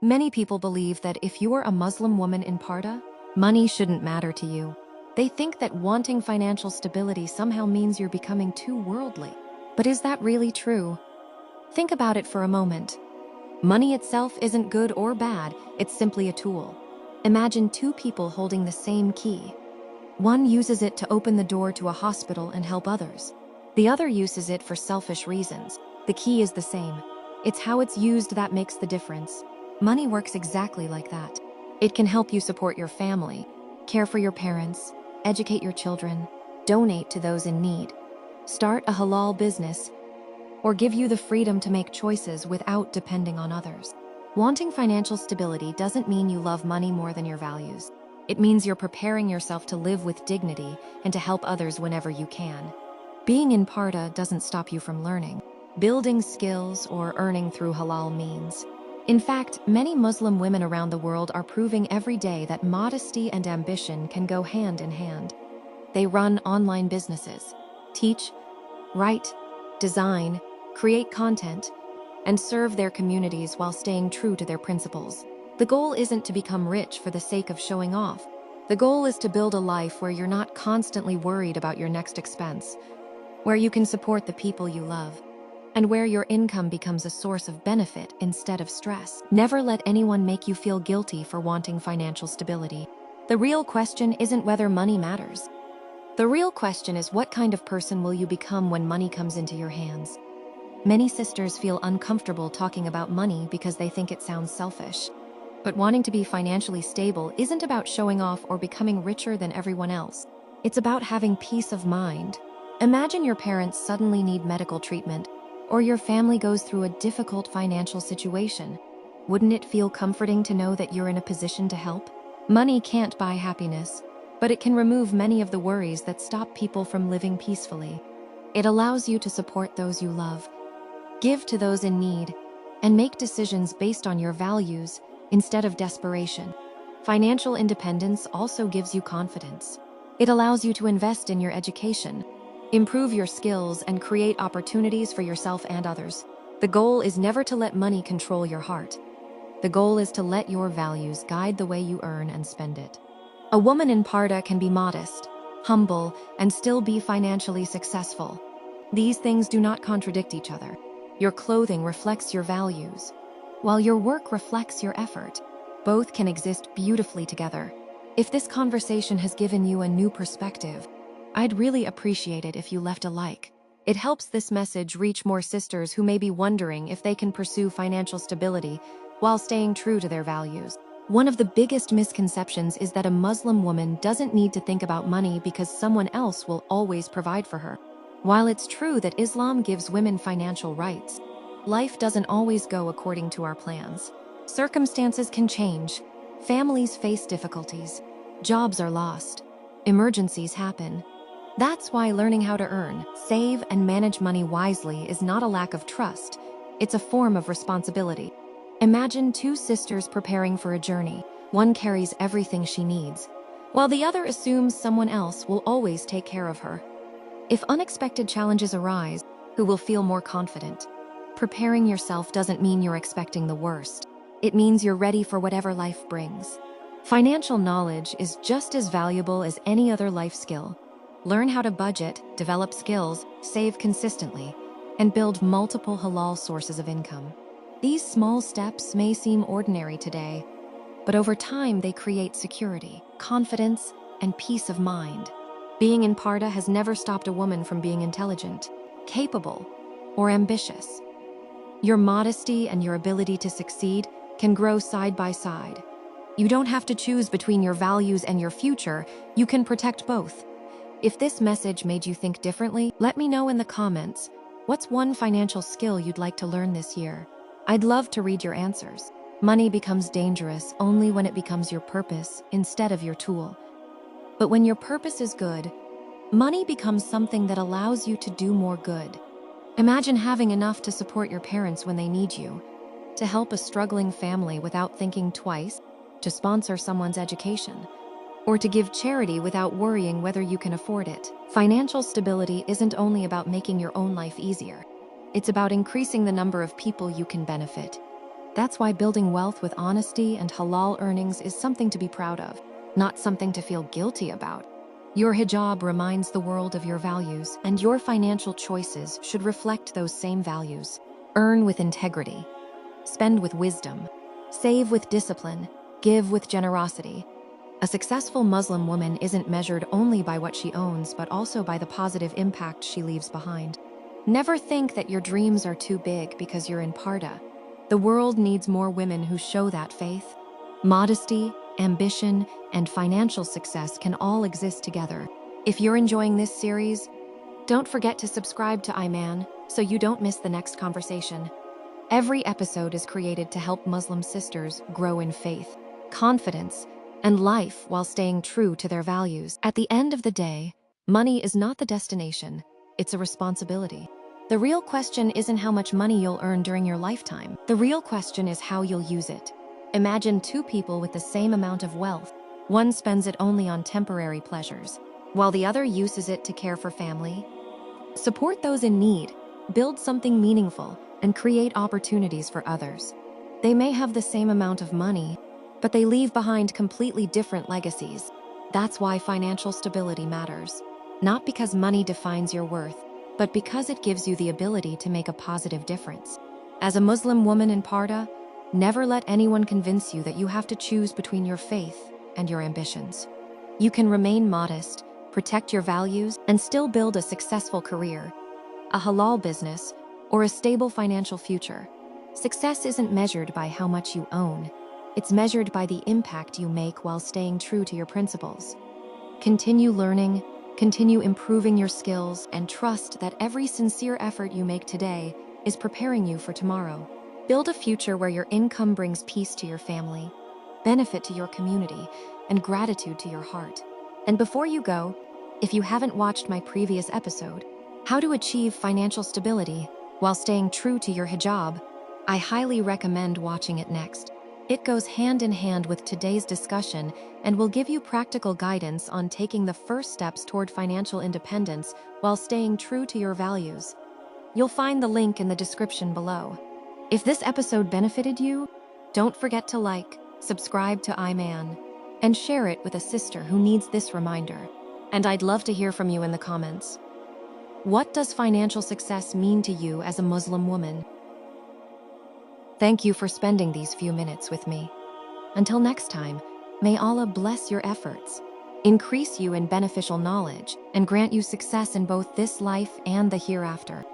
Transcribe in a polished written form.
Many people believe that if you are a Muslim woman in Pardah, money shouldn't matter to you. They think that wanting financial stability somehow means you're becoming too worldly. But is that really true? Think about it for a moment. Money itself isn't good or bad, it's simply a tool. Imagine two people holding the same key. One uses it to open the door to a hospital and help others. The other uses it for selfish reasons. The key is the same. It's how it's used that makes the difference. Money works exactly like that. It can help you support your family, care for your parents, educate your children, donate to those in need, start a halal business, or give you the freedom to make choices without depending on others. Wanting financial stability doesn't mean you love money more than your values. It means you're preparing yourself to live with dignity and to help others whenever you can. Being in Pardah doesn't stop you from learning, building skills, or earning through halal means. In fact, many Muslim women around the world are proving every day that modesty and ambition can go hand in hand. They run online businesses, teach, write, design, create content, and serve their communities while staying true to their principles. The goal isn't to become rich for the sake of showing off. The goal is to build a life where you're not constantly worried about your next expense, where you can support the people you love, and where your income becomes a source of benefit instead of stress. Never let anyone make you feel guilty for wanting financial stability. The real question isn't whether money matters. The real question is, what kind of person will you become when money comes into your hands? Many sisters feel uncomfortable talking about money because they think it sounds selfish. But wanting to be financially stable isn't about showing off or becoming richer than everyone else. It's about having peace of mind. Imagine your parents suddenly need medical treatment, or your family goes through a difficult financial situation. Wouldn't it feel comforting to know that you're in a position to help? Money can't buy happiness, but it can remove many of the worries that stop people from living peacefully. It allows you to support those you love, give to those in need, and make decisions based on your values instead of desperation. Financial independence also gives you confidence. It allows you to invest in your education, improve your skills, and create opportunities for yourself and others. The goal is never to let money control your heart. The goal is to let your values guide the way you earn and spend it. A woman in Pardah can be modest, humble, and still be financially successful. These things do not contradict each other. Your clothing reflects your values, while your work reflects your effort. Both can exist beautifully together. If this conversation has given you a new perspective, I'd really appreciate it if you left a like. It helps this message reach more sisters who may be wondering if they can pursue financial stability while staying true to their values. One of the biggest misconceptions is that a Muslim woman doesn't need to think about money because someone else will always provide for her. While it's true that Islam gives women financial rights, life doesn't always go according to our plans. Circumstances can change, families face difficulties, jobs are lost, emergencies happen. That's why learning how to earn, save, and manage money wisely is not a lack of trust, it's a form of responsibility. Imagine two sisters preparing for a journey. One carries everything she needs, while the other assumes someone else will always take care of her. If unexpected challenges arise, who will feel more confident? Preparing yourself doesn't mean you're expecting the worst. It means you're ready for whatever life brings. Financial knowledge is just as valuable as any other life skill. Learn how to budget, develop skills, save consistently, and build multiple halal sources of income. These small steps may seem ordinary today, but over time they create security, confidence, and peace of mind. Being in Pardah has never stopped a woman from being intelligent, capable, or ambitious. Your modesty and your ability to succeed can grow side by side. You don't have to choose between your values and your future, you can protect both. If this message made you think differently, let me know in the comments. What's one financial skill you'd like to learn this year? I'd love to read your answers. Money becomes dangerous only when it becomes your purpose instead of your tool. But when your purpose is good, money becomes something that allows you to do more good. Imagine having enough to support your parents when they need you, to help a struggling family without thinking twice, to sponsor someone's education, or to give charity without worrying whether you can afford it. Financial stability isn't only about making your own life easier. It's about increasing the number of people you can benefit. That's why building wealth with honesty and halal earnings is something to be proud of, not something to feel guilty about. Your hijab reminds the world of your values, and your financial choices should reflect those same values. Earn with integrity, spend with wisdom, save with discipline, give with generosity. A successful Muslim woman isn't measured only by what she owns, but also by the positive impact she leaves behind. Never think that your dreams are too big because you're in Pardah. The world needs more women who show that faith. Modesty, ambition, and financial success can all exist together. If you're enjoying this series, don't forget to subscribe to Imaan so you don't miss the next conversation. Every episode is created to help Muslim sisters grow in faith, confidence, and life while staying true to their values. At the end of the day, money is not the destination, it's a responsibility. The real question isn't how much money you'll earn during your lifetime. The real question is how you'll use it. Imagine two people with the same amount of wealth. One spends it only on temporary pleasures, while the other uses it to care for family. Support those in need, build something meaningful, and create opportunities for others. They may have the same amount of money, but they leave behind completely different legacies. That's why financial stability matters. Not because money defines your worth, but because it gives you the ability to make a positive difference. As a Muslim woman in Pardah, never let anyone convince you that you have to choose between your faith and your ambitions. You can remain modest, protect your values, and still build a successful career, a halal business, or a stable financial future. Success isn't measured by how much you own. It's measured by the impact you make while staying true to your principles. Continue learning, continue improving your skills, and trust that every sincere effort you make today is preparing you for tomorrow. Build a future where your income brings peace to your family, benefit to your community, and gratitude to your heart. And before you go, if you haven't watched my previous episode, How to Achieve Financial Stability While Staying True to Your Hijab, I highly recommend watching it next. It goes hand in hand with today's discussion and will give you practical guidance on taking the first steps toward financial independence while staying true to your values. You'll find the link in the description below. If this episode benefited you, don't forget to like, subscribe to Imaan, and share it with a sister who needs this reminder. And I'd love to hear from you in the comments. What does financial success mean to you as a Muslim woman? Thank you for spending these few minutes with me. Until next time, may Allah bless your efforts, increase you in beneficial knowledge, and grant you success in both this life and the hereafter.